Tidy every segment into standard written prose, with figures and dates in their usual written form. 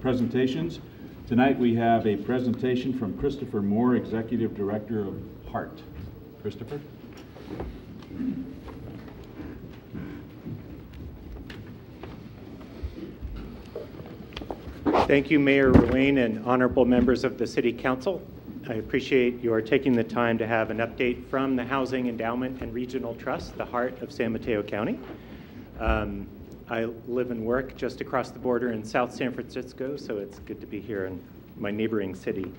presentations. Tonight we have a presentation from Christopher Moore, Executive Director of HEART. Christopher? Thank you, Mayor Ruane and honorable members of the City Council. I appreciate your taking the time to have an update from the Housing Endowment and Regional Trust, the heart of San Mateo County. I live and work just across the border in South San Francisco, so it's good to be here in my neighboring city.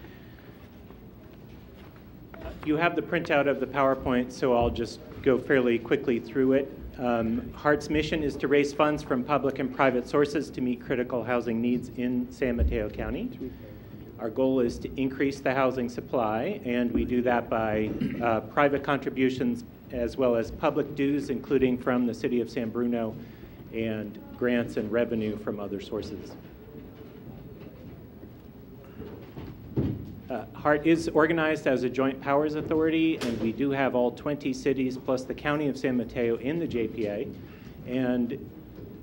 You have the printout of the PowerPoint, so I'll just go fairly quickly through it. HEART's mission is to raise funds from public and private sources to meet critical housing needs in San Mateo County. Our goal is to increase the housing supply, and we do that by private contributions as well as public dues, including from the City of San Bruno, and grants and revenue from other sources. HEART is organized as a joint powers authority, and we do have all 20 cities plus the County of San Mateo in the JPA. And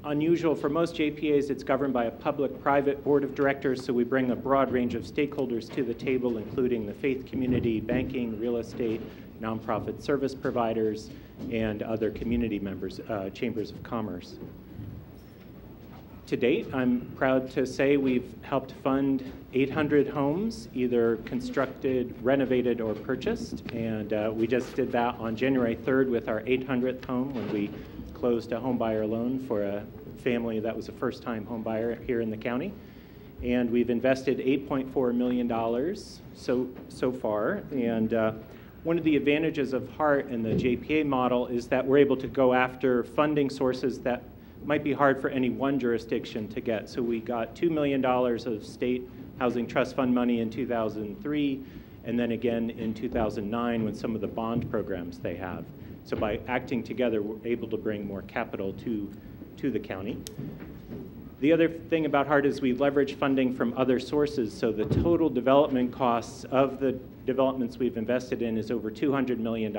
unusual for most JPAs, it's governed by a public-private board of directors, so we bring a broad range of stakeholders to the table, including the faith community, banking, real estate, nonprofit service providers, and other community members, chambers of commerce. To date, I'm proud to say we've helped fund 800 homes, either constructed, renovated, or purchased. And we just did that on January 3rd with our 800th home when we closed a home buyer loan for a family that was a first-time home buyer here in the county. And we've invested $8.4 million so far. And one of the advantages of HEART and the JPA model is that we're able to go after funding sources that might be hard for any one jurisdiction to get. So we got $2 million of state housing trust fund money in 2003, and then again in 2009 with some of the bond programs they have. So by acting together, we're able to bring more capital to the county. The other thing about HEART is we leverage funding from other sources, so the total development costs of the developments we've invested in is over $200 million.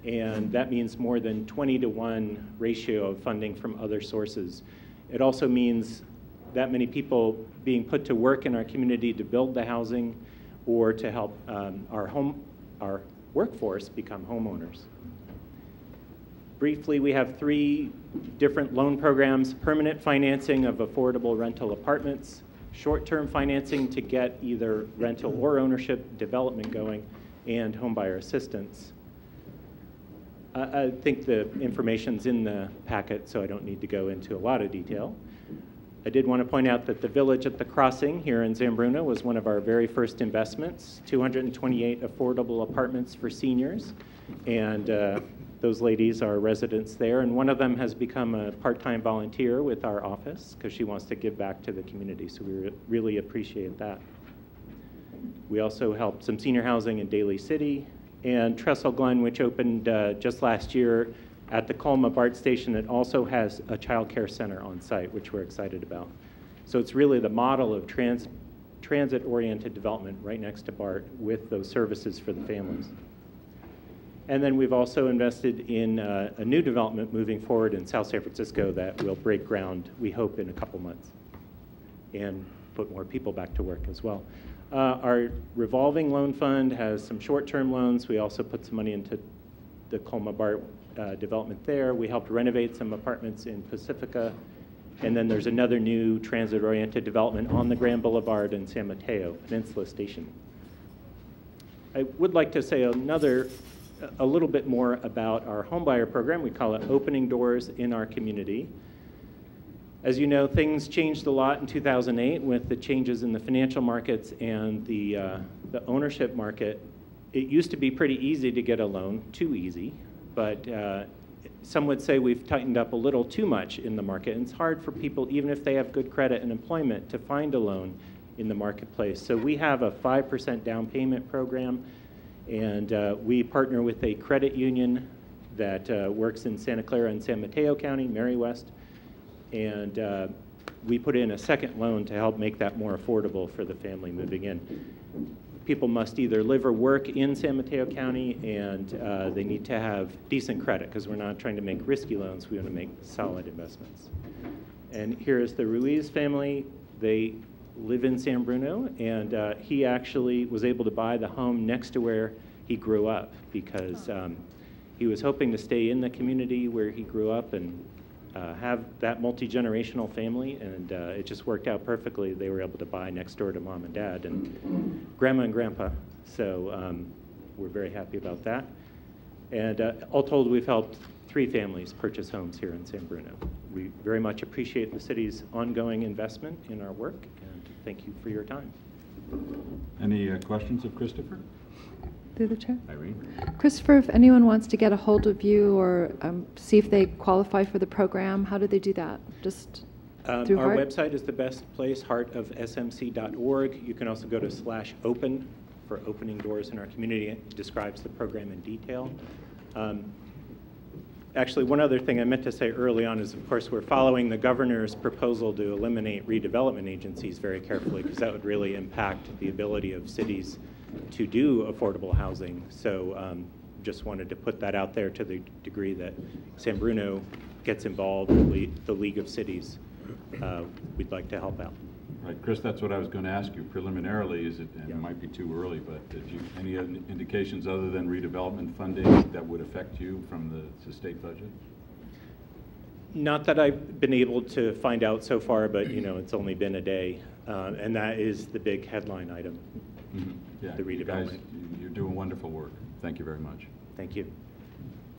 And that means more than 20-to-1 ratio of funding from other sources. It also means that many people being put to work in our community to build the housing or to help our workforce become homeowners. Briefly, we have 3 different loan programs: permanent financing of affordable rental apartments, short-term financing to get either rental or ownership development going, and homebuyer assistance. I think the information's in the packet, so I don't need to go into a lot of detail. I did want to point out that the Village at the Crossing here in San Bruno was one of our very first investments, 228 affordable apartments for seniors. And those ladies are residents there, and one of them has become a part-time volunteer with our office because she wants to give back to the community, so we really appreciate that. We also helped some senior housing in Daly City, and Trestle Glen, which opened just last year at the Colma BART station. It also has a child care center on site, which we're excited about. So it's really the model of transit-oriented development right next to BART with those services for the families. And then we've also invested in a new development moving forward in South San Francisco that will break ground, we hope, in a couple months, and put more people back to work as well. Our revolving loan fund has some short-term loans. We also put some money into the Colma BART development there. We helped renovate some apartments in Pacifica. And then there's another new transit-oriented development on the Grand Boulevard in San Mateo, Peninsula Station. I would like to say a little bit more about our homebuyer program. We call it Opening Doors in Our Community. As you know, things changed a lot in 2008 with the changes in the financial markets and the ownership market. It used to be pretty easy to get a loan, too easy, but some would say we've tightened up a little too much in the market. And it's hard for people, even if they have good credit and employment, to find a loan in the marketplace. So we have a 5% down payment program, and we partner with a credit union that works in Santa Clara and San Mateo County, Mary West. And we put in a second loan to help make that more affordable for the family moving in. People must either live or work in San Mateo County, and they need to have decent credit because we're not trying to make risky loans. We want to make solid investments. And here is the Ruiz family. They live in San Bruno, and he actually was able to buy the home next to where he grew up because he was hoping to stay in the community where he grew up and have that multi-generational family, and it just worked out perfectly. They were able to buy next door to mom and dad and grandma and grandpa, so we're very happy about that. And all told, we've helped 3 families purchase homes here in San Bruno. We very much appreciate the city's ongoing investment in our work, and thank you for your time. Any questions of Christopher? Through the chair. Irene? Christopher, if anyone wants to get a hold of you or see if they qualify for the program, how do they do that? Just through Our Heart? website is the best place, heartofsmc.org. You can also go to /open for opening doors in our community. It describes the program in detail. Actually, one other thing I meant to say early on is, of course, we're following the governor's proposal to eliminate redevelopment agencies very carefully, because that would really impact the ability of cities to do affordable housing. So just wanted to put that out there to the degree that San Bruno gets involved, the League of Cities. We'd like to help out. Right, Chris, that's what I was going to ask you. Preliminarily, is it, and it might be too early, but did you, any indications other than redevelopment funding that would affect you from the state budget? Not that I've been able to find out so far, but you know, it's only been a day, and that is the big headline item. Mm-hmm. Yeah, The redevelopment. you guys, you're doing wonderful work. Thank you very much. Thank you.